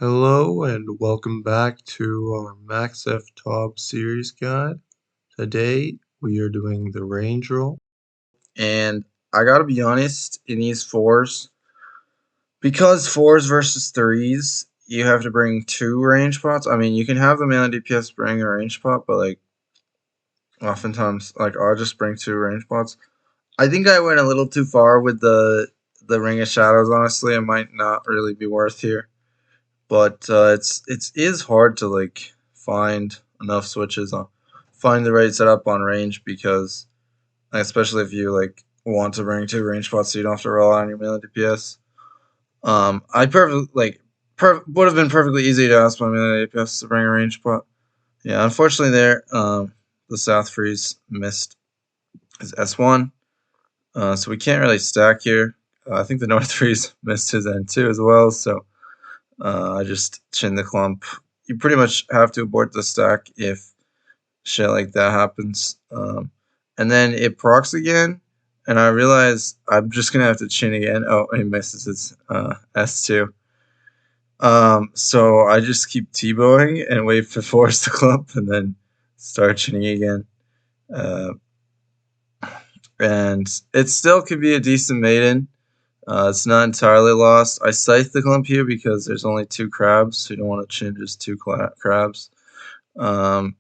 Hello and welcome back to our Max F Top series guide. Today we are doing the range roll. And I gotta be honest, in these fours, because fours versus threes, you have to bring two range pots. I mean, you can have the melee DPS bring a range pot, but like oftentimes, like I'll just bring two range pots. I think I went a little too far with the Ring of Shadows. Honestly, it might not really be worth here. But it is hard to like find enough switches on, find the right setup on range, because especially if you like want to bring two range spots so you don't have to rely on your melee DPS. I would have been perfectly easy to ask my melee DPS to bring a range spot. Yeah, unfortunately there, the South Freeze missed his S1, so we can't really stack here. I think the North Freeze missed his N2 as well, so I just chin the clump. You pretty much have to abort the stack if shit like that happens. And then it procs again, and I realize I'm just gonna have to chin again. Oh, he misses his S2. So I just keep T-bowing and wait for force to clump, and then start chinning again. And it still could be a decent maiden. It's not entirely lost. I scythe the clump here because there's only two crabs, so you don't want to chin just two crabs. And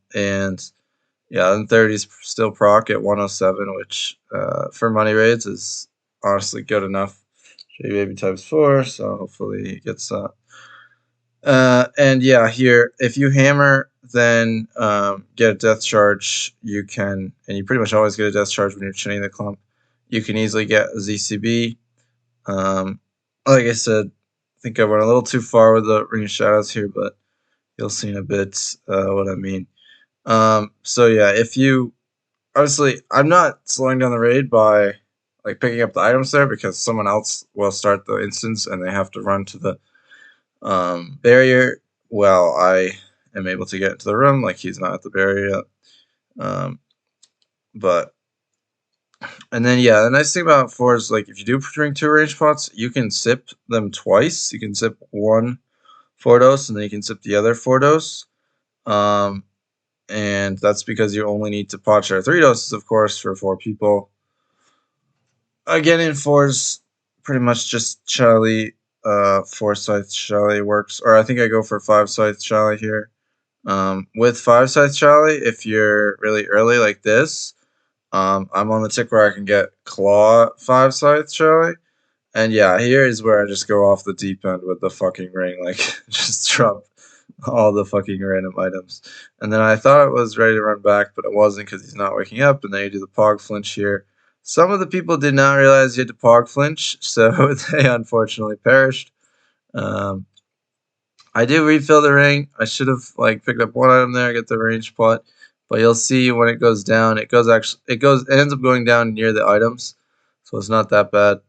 yeah, then 30 is still proc at 107, which for money raids is honestly good enough. Baby times 4, so hopefully he gets that. And yeah, here, if you hammer, then get a death charge, you can, and you pretty much always get a death charge when you're chinning the clump. You can easily get a ZCB. Like I said, I think I went a little too far with the Ring of Shadows here, but you'll see in a bit what I mean. So yeah, if you obviously, I'm not slowing down the raid by like picking up the items there, because someone else will start the instance and they have to run to the barrier. Well, I am able to get into the room, like he's not at the barrier yet. But and then yeah, the nice thing about four is like if you do drink two range pots, you can sip them twice. You can sip one 4 dose and then you can sip the other 4 dose. And that's because you only need to pot share 3 doses, of course, for 4 people. Again, in fours, pretty much just Charlie, 4 scythe Charlie works, or I think I go for 5 scythe Charlie here. With 5 scythe Charlie, if you're really early like this, I'm on the tick where I can get claw 5 scythe Charlie. And yeah, here is where I just go off the deep end with the fucking ring, like just drop all the fucking random items. And then I thought it was ready to run back, but it wasn't because he's not waking up. And then you do the pog flinch here. Some of the people did not realize you had to pog flinch, so they unfortunately perished. I do refill the ring. I should have like picked up one item there, get the range pot. But you'll see when it goes down, it ends up going down near the items, so it's not that bad.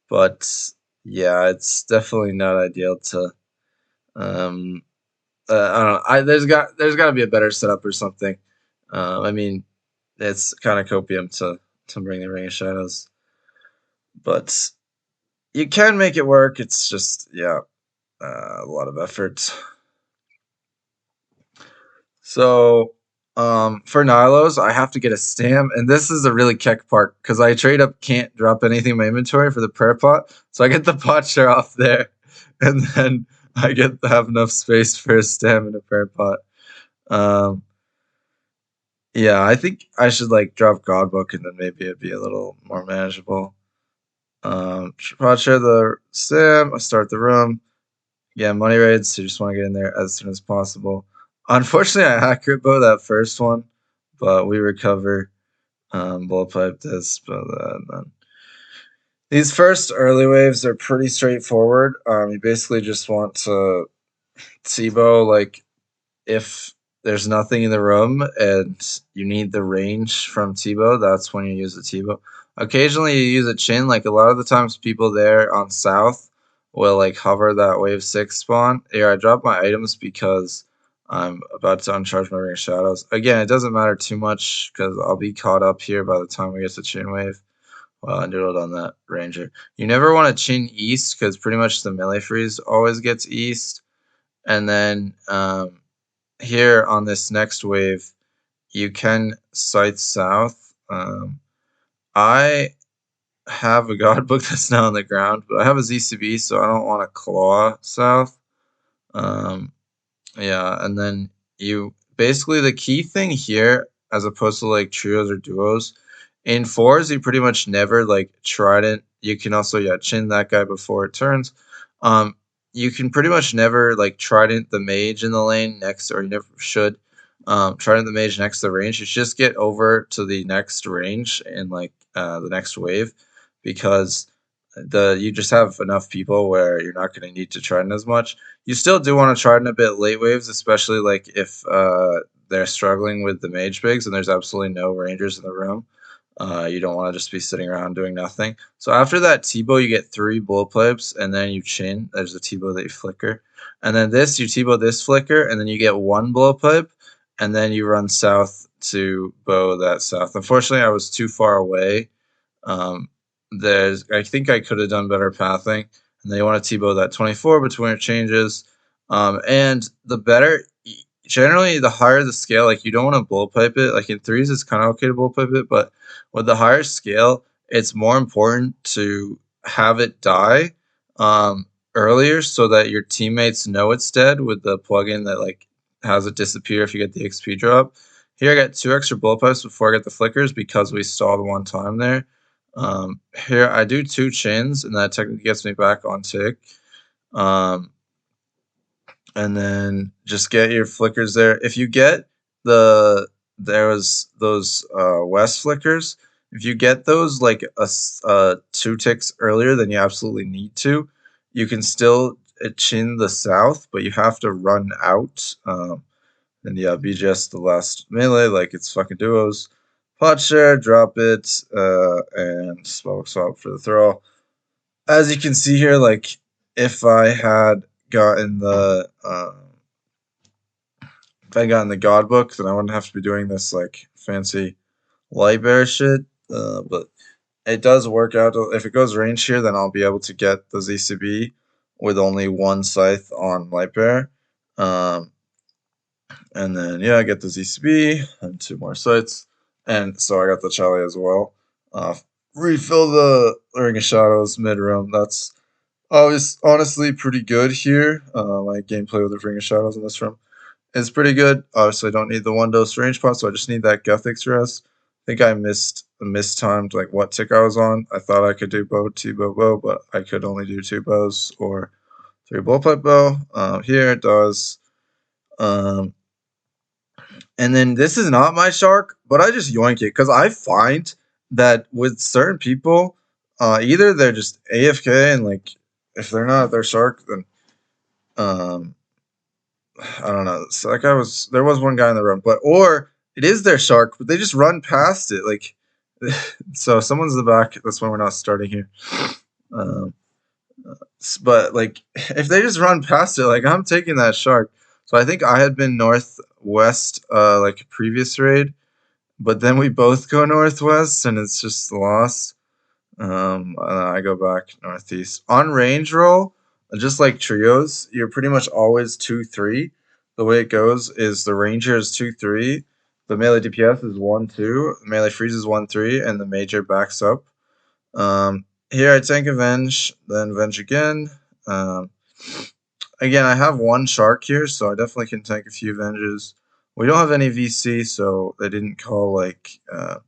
But yeah, it's definitely not ideal to. I don't know. There's got to be a better setup or something. I mean, it's kind of copium to bring the Ring of Shadows, but you can make it work. It's just yeah, a lot of effort. So for Nylos, I have to get a stam, and this is a really keck part because I trade up can't drop anything in my inventory for the prayer pot, so I get the pot share off there, and then I get to have enough space for a stam and a prayer pot. Yeah, I think I should like drop Godbook, and then maybe it'd be a little more manageable. Pot share the stam, I start the room. Yeah, money raids, so you just want to get in there as soon as possible. Unfortunately, I hack bow that first one, but we recover. Bullet pipe this, but then these first early waves are pretty straightforward. You basically just want to T-bow, like if there's nothing in the room and you need the range from T-bow, that's when you use the T-bow. Occasionally you use a chin, like a lot of the times people there on south will like hover that wave 6 spawn. Here I drop my items because I'm about to uncharge my Ring of Shadows. Again, it doesn't matter too much because I'll be caught up here by the time we get to chin wave. Well, I doodled on that ranger. You never want to chin east because pretty much the melee freeze always gets east. And then here on this next wave, you can sight south. I have a god book that's now on the ground, but I have a ZCB, so I don't want to claw south. Yeah, and then you basically the key thing here, as opposed to like trios or duos, in fours you pretty much never like trident. You can also chin that guy before it turns. Um, you can pretty much never like trident the mage in the lane next, or you never should. Trident the mage next to the range. You should just get over to the next range in like the next wave, because you just have enough people where you're not going to need to trident as much. You still do want to trident a bit late waves, especially like if they're struggling with the mage bigs and there's absolutely no rangers in the room. You don't want to just be sitting around doing nothing. So after that T-bow, you get 3 blow pipes, and then you chin. There's a T-bow that you flicker. And then this, you T-bow this flicker, and then you get 1 blow pipe, and then you run south to bow that south. Unfortunately, I was too far away. I think I could have done better pathing, and then you want to T-bow that 24 between changes. And the better, generally, the higher the scale, like you don't want to blow pipe it. Like in threes, it's kind of okay to blow pipe it, but with the higher scale, it's more important to have it die earlier so that your teammates know it's dead with the plugin that like has it disappear if you get the XP drop. Here I got 2 extra blow pipes before I get the flickers because we stalled 1 time there. Here I do 2 chins, and that technically gets me back on tick. And then just get your flickers there. If you get those west flickers, if you get those like 2 ticks earlier than you absolutely need to, you can still chin the south, but you have to run out. And yeah, be just the last melee like it's fucking duos. Pot share, drop it, and spell swap for the throw. As you can see here, like if I had gotten the god book, then I wouldn't have to be doing this like fancy light bear shit. But it does work out. If it goes range here, then I'll be able to get the ZCB with only 1 scythe on light bear. And then yeah, I get the ZCB and 2 more sites, and so I got the Charlie as well. Refill the Ring of Shadows mid room. That's honestly pretty good here. My gameplay with the Ring of Shadows in this room is pretty good. Obviously, I don't need the 1 dose range pot, so I just need that Guthix rest. I think I mistimed like what tick I was on. I thought I could do bow, T-bow, bow, but I could only do 2 bows or 3 bullpipe bow. Here it does. And then this is not my shark, but I just yoink it because I find that with certain people, either they're just AFK and like if they're not their shark, then I don't know. So that guy there was one guy in the room, or it is their shark, but they just run past it. Like so someone's in the back. That's why we're not starting here. But like if they just run past it, like I'm taking that shark. So I think I had been northwest like a previous raid, but then we both go northwest and it's just lost. I go back northeast. On range roll, just like trios, you're pretty much always 2-3. The way it goes is the ranger is 2-3, the melee DPS is 1-2, the melee freeze is 1-3, and the major backs up. Here I tank Avenge, then Avenge again. Again, I have 1 shark here, so I definitely can tank a few Avenges. We don't have any VC, so they didn't call like I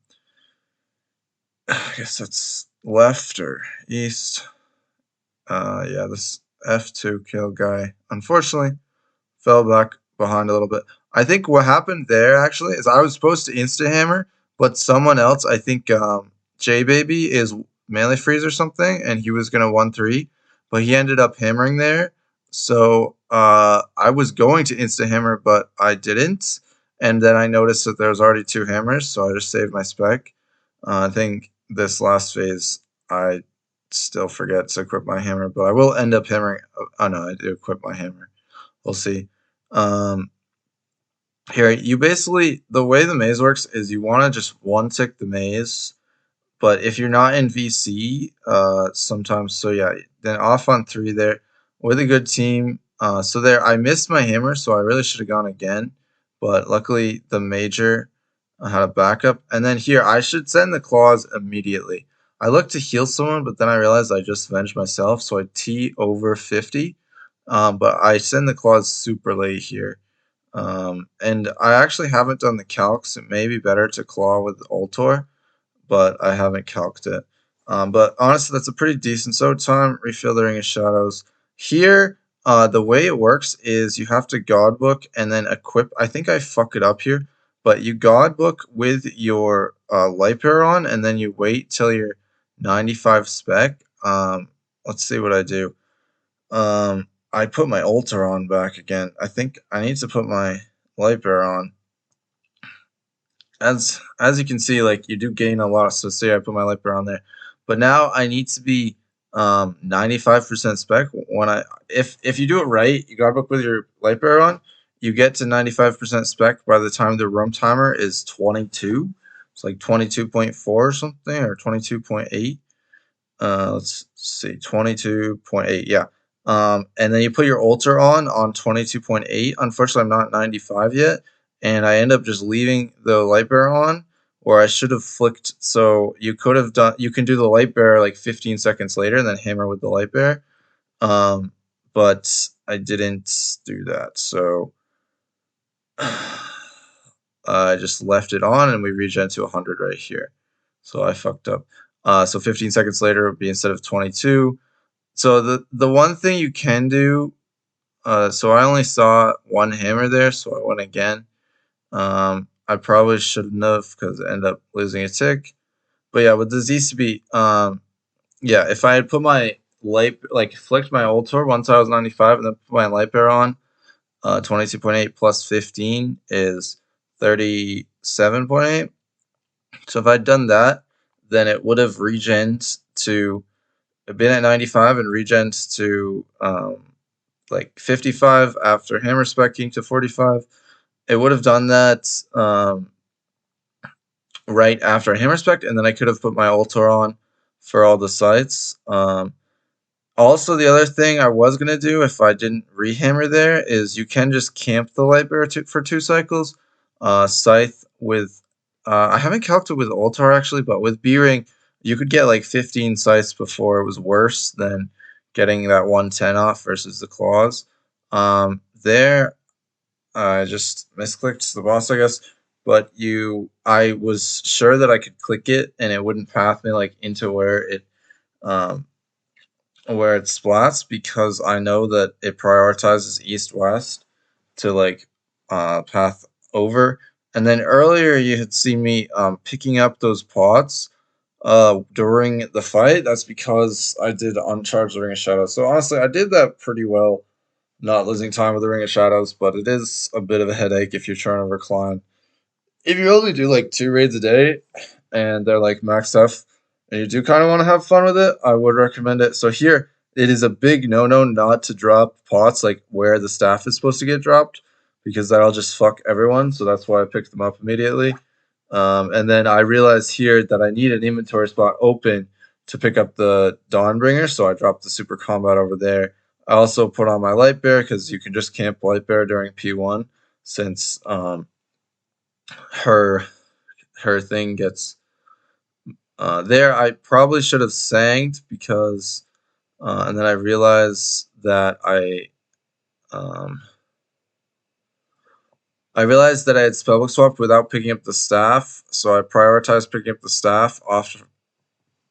guess that's left or east. Yeah, this F2 kill guy unfortunately fell back behind a little bit. I think what happened there actually is I was supposed to insta hammer, but someone else, I think J Baby is melee freeze or something, and he was gonna 1-3, but he ended up hammering there. So I was going to insta hammer, but I didn't, and then I noticed that there was already 2 hammers, so I just saved my spec. I think this last phase I still forget to equip my hammer, but I will end up hammering. Oh no, I do equip my hammer. We'll see. Here, you basically, the way the maze works is you want to just 1 tick the maze, But if you're not in VC, sometimes, so yeah, then off on 3 there with a good team. So there, I missed my hammer, so I really should have gone again. But luckily, the major had a backup. And then here, I should send the claws immediately. I looked to heal someone, but then I realized I just avenged myself, so I T over 50. But I send the claws super late here. And I actually haven't done the calcs. It may be better to claw with Ultor, but I haven't calced it. But honestly, that's a pretty decent so time. Refill the Ring of Shadows. Here, the way it works is you have to God Book and then equip. I think I fuck it up here, but you God Book with your light bearer on, and then you wait till you're 95 spec. Let's see what I do. I put my Ultra on back again. I think I need to put my light bearer on. As you can see, like, you do gain a lot. So say I put my light bearer on there, but now I need to be 95% spec. When if you do it right, you got book with your light bearer on, you get to 95% spec by the time the room timer is 22. It's like 22.4 or something, or 22.8. Let's see, 22.8, yeah. And then you put your Ultra on 22.8. Unfortunately, I'm not 95 yet, and I end up just leaving the light bearer on, or I should have flicked. So you could have done, you can do the light bearer like 15 seconds later and then hammer with the light bearer. But I didn't do that, so I just left it on, and we regen to 100 right here. So I fucked up. So 15 seconds later would be instead of 22. So the one thing you can do, so I only saw one hammer there, so I went again. I probably shouldn't have because I ended up losing a tick. But yeah, with the ZCB, yeah, if I had put my light, like flicked my Ultor once I was 95 and then put my light bearer on, 22.8 plus 15 is 37.8. So if I'd done that, then it would have regened to, been at 95 and regened to like 55 after hammer specking to 45. It would have done that right after hammer spec, and then I could have put my Ultor on for all the sites. Also, the other thing I was going to do if I didn't rehammer there is you can just camp the light bearer for 2 cycles. Scythe with, I haven't calculated with Ultar actually, but with B-Ring, you could get like 15 scythes before it was worse than getting that 110 off versus the claws. There, I just misclicked the boss, I guess. But I was sure that I could click it and it wouldn't path me like into um, where it splats, because I know that it prioritizes east-west to like path over. And then earlier you had seen me picking up those pots during the fight. That's because I did uncharge the Ring of Shadows. So honestly, I did that pretty well, not losing time with the Ring of Shadows, but it is a bit of a headache if you're trying to recline. If you only do like 2 raids a day and they're like max F and you do kind of want to have fun with it, I would recommend it. So here, it is a big no-no not to drop pots like where the staff is supposed to get dropped, because that'll just fuck everyone. So that's why I picked them up immediately. And then I realized here that I need an inventory spot open to pick up the Dawnbringer, so I dropped the Super Combat over there. I also put on my Light Bear because you can just camp Light Bear during P1, since her thing gets there. I probably should have sanged because and then I realized that um, I realized that I had spellbook swapped without picking up the staff, so I prioritized picking up the staff off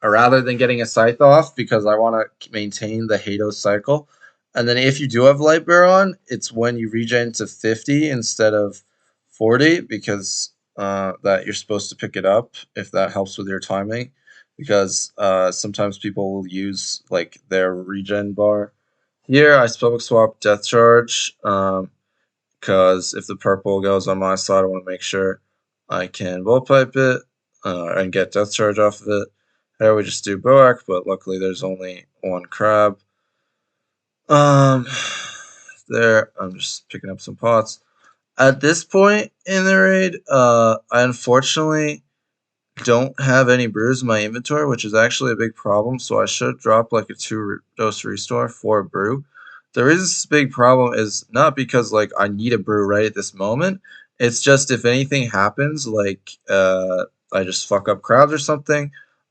rather than getting a scythe off, because I want to maintain the Hados cycle. And then if you do have light bear on, it's when you regen to 50 instead of 40, because that you're supposed to pick it up if that helps with your timing, because sometimes people will use like their regen bar. Here I spellbook swap death charge, because if the purple goes on my side, I want to make sure I can bullpipe it and get death charge off of it. There we just do Boak, but luckily there's only one crab. There, I'm just picking up some pots. At this point in the raid, I unfortunately don't have any brews in my inventory, which is actually a big problem, so I should drop like a 2-dose restore for a brew. The reason this big problem is not because like I need a brew right at this moment. It's just if anything happens, like I just fuck up crowds or something,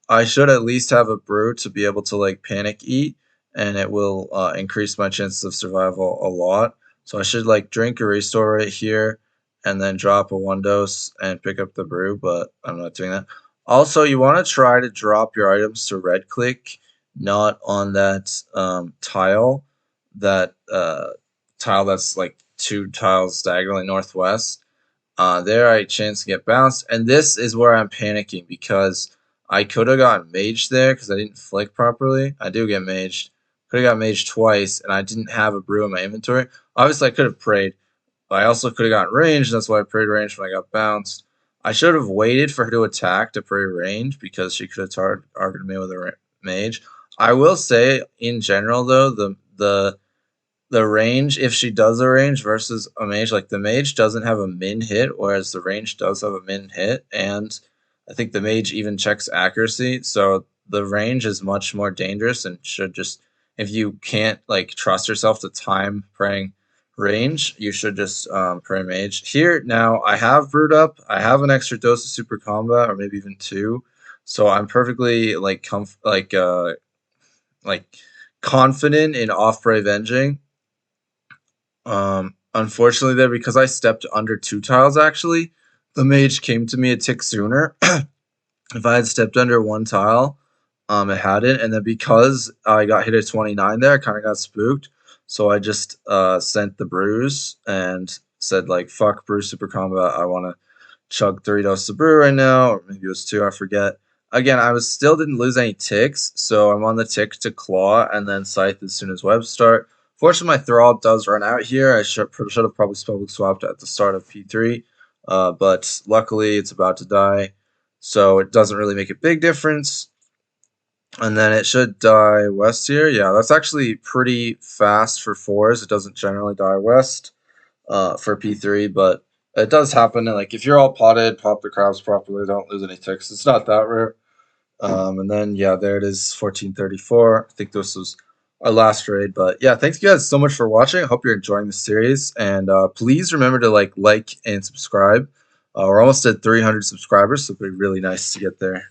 I should at least have a brew to be able to like panic eat, and it will increase my chances of survival a lot. So I should like drink a restore right here and then drop a 1-dose and pick up the brew, but I'm not doing that. Also, you want to try to drop your items to right click, not on that tile, that tile that's like 2 tiles diagonally northwest. There I chance to get bounced, and this is where I'm panicking because I could have gotten maged there because I didn't flick properly. I do get maged. Could have got maged twice, and I didn't have a brew in my inventory. Obviously, I could have prayed. But I also could have gotten range, that's why I prayed range when I got bounced. I should have waited for her to attack to pray range because she could have targeted me with a mage. I will say, in general, though, the range, if she does a range versus a mage, like the mage doesn't have a min hit, whereas the range does have a min hit, and I think the mage even checks accuracy, so the range is much more dangerous and should just, if you can't like trust yourself to time praying range, you should just pray mage. Here now I have brewed up, I have an extra dose of super combat, or maybe even 2, so I'm perfectly like like confident in off prey venging. Unfortunately there, because I stepped under 2 tiles actually, the mage came to me a tick sooner. If I had stepped under 1 tile, it hadn't, and then because I got hit at 29 there, I kind of got spooked, so I just sent the brews and said like, fuck brew super combat, I want to chug 3 doses of brew right now, or maybe it was 2, I forget. Again, I still didn't lose any ticks, so I'm on the tick to claw and then scythe as soon as webs start. Fortunately, my thrall does run out here. I should have probably spellbook swapped at the start of P3, but luckily it's about to die, so it doesn't really make a big difference. And then it should die west here. Yeah, that's actually pretty fast for 4s. It doesn't generally die west for P3, but it does happen. And like if you're all potted, pop the crabs properly, don't lose any ticks. It's not that rare. And then yeah, there it is, 1434. I think this was our last raid. But yeah, thanks you guys so much for watching. I hope you're enjoying the series, and please remember to like and subscribe. We're almost at 300 subscribers, so it'd be really nice to get there.